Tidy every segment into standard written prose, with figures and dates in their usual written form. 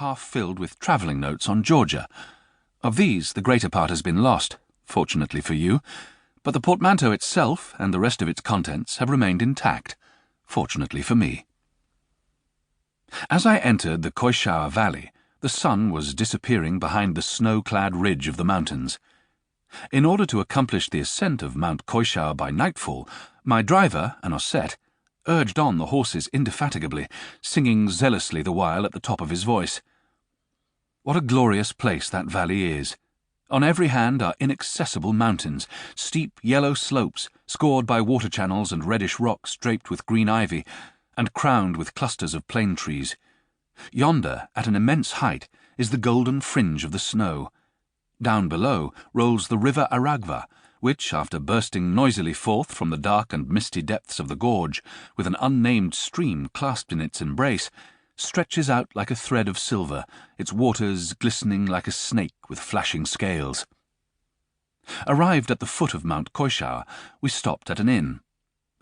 half filled with travelling notes on Georgia. Of these, the greater part has been lost, fortunately for you, but the portmanteau itself and the rest of its contents have remained intact, fortunately for me. As I entered the Koishaur Valley, the sun was disappearing behind the snow-clad ridge of the mountains. In order to accomplish the ascent of Mount Koishaur by nightfall, my driver, an Ossete, urged on the horses indefatigably, singing zealously the while at the top of his voice. What a glorious place that valley is! On every hand are inaccessible mountains, steep yellow slopes, scored by water channels and reddish rocks draped with green ivy, and crowned with clusters of plane trees. Yonder, at an immense height, is the golden fringe of the snow. Down below rolls the river Aragva, which, after bursting noisily forth from the dark and misty depths of the gorge, with an unnamed stream clasped in its embrace, stretches out like a thread of silver, its waters glistening like a snake with flashing scales. Arrived at the foot of Mount Koishaur, we stopped at an inn.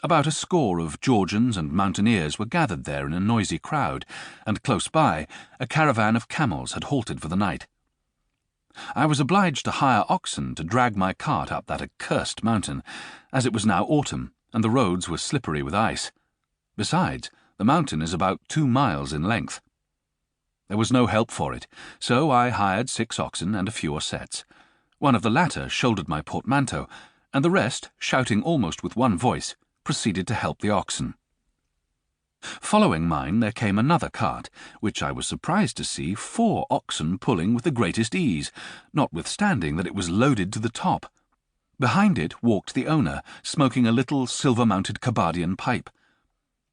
About a score of Georgians and mountaineers were gathered there in a noisy crowd, and close by, a caravan of camels had halted for the night. I was obliged to hire oxen to drag my cart up that accursed mountain, as it was now autumn, and the roads were slippery with ice. Besides, the mountain is about 2 miles in length. There was no help for it, so I hired 6 oxen and a few Ossetes. One of the latter shouldered my portmanteau, and the rest, shouting almost with one voice, proceeded to help the oxen. Following mine there came another cart, which I was surprised to see 4 oxen pulling with the greatest ease, notwithstanding that it was loaded to the top. Behind it walked the owner, smoking a little silver-mounted Kabardian pipe.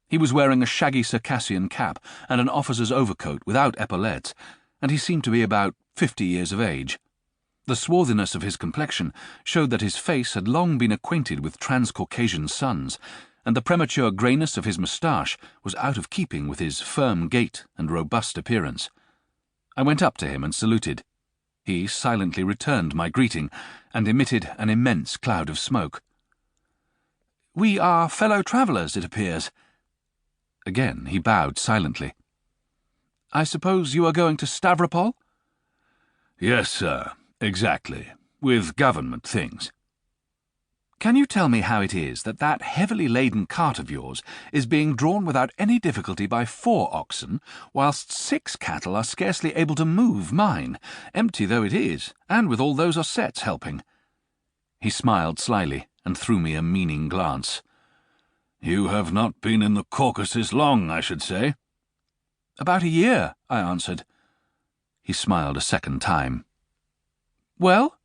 He was wearing a shaggy Circassian cap and an officer's overcoat without epaulettes, and he seemed to be about 50 years of age. The swarthiness of his complexion showed that his face had long been acquainted with Transcaucasian suns, and the premature greyness of his moustache was out of keeping with his firm gait and robust appearance. I went up to him and saluted. He silently returned my greeting, and emitted an immense cloud of smoke. "We are fellow travellers, it appears." Again he bowed silently. "I suppose you are going to Stavropol?" "Yes, sir, exactly, with government things." "Can you tell me how it is that that heavily laden cart of yours is being drawn without any difficulty by 4 oxen, whilst 6 cattle are scarcely able to move mine, empty though it is, and with all those Ossetes helping?" He smiled slyly and threw me a meaning glance. "You have not been in the Caucasus long, I should say." "About a year," I answered. He smiled a second time. "Well?"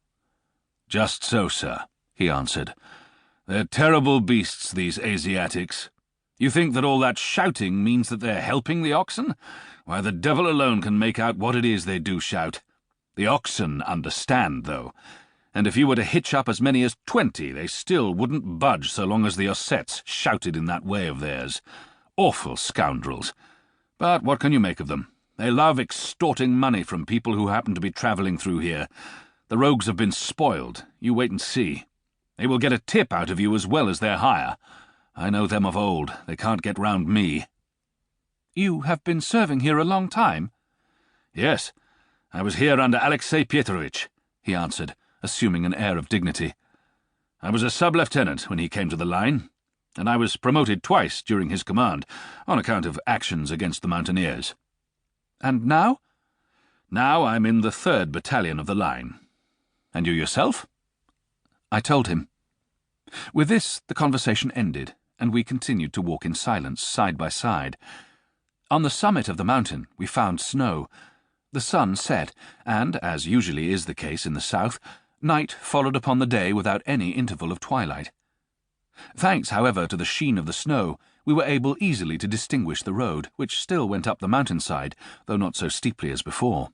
"Just so, sir," he answered. "They're terrible beasts, these Asiatics. You think that all that shouting means that they're helping the oxen? Why, the devil alone can make out what it is they do shout. The oxen understand, though, and if you were to hitch up as many as 20, they still wouldn't budge so long as the Ossetes shouted in that way of theirs. Awful scoundrels. But what can you make of them? They love extorting money from people who happen to be travelling through here. The rogues have been spoiled. You wait and see. They will get a tip out of you as well as their hire. I know them of old. They can't get round me." "You have been serving here a long time?" "Yes. I was here under Alexei Pietrovich," he answered, assuming an air of dignity. "I was a sub-lieutenant when he came to the line, and I was promoted twice during his command, on account of actions against the mountaineers." "And now?" "Now I'm in the 3rd Battalion of the line." "And you yourself?" I told him. With this the conversation ended, and we continued to walk in silence side by side. On the summit of the mountain we found snow. The sun set, and, as usually is the case in the south, night followed upon the day without any interval of twilight. Thanks, however, to the sheen of the snow, we were able easily to distinguish the road, which still went up the mountainside, though not so steeply as before.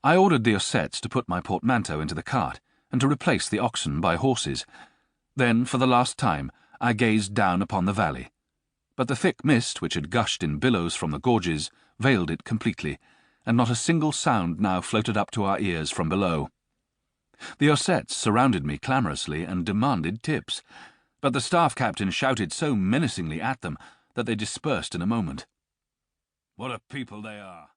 I ordered the Ossetes to put my portmanteau into the cart, and to replace the oxen by horses. Then, for the last time, I gazed down upon the valley. But the thick mist, which had gushed in billows from the gorges, veiled it completely, and not a single sound now floated up to our ears from below. The Ossetes surrounded me clamorously and demanded tips, but the staff captain shouted so menacingly at them that they dispersed in a moment. "What a people they are!"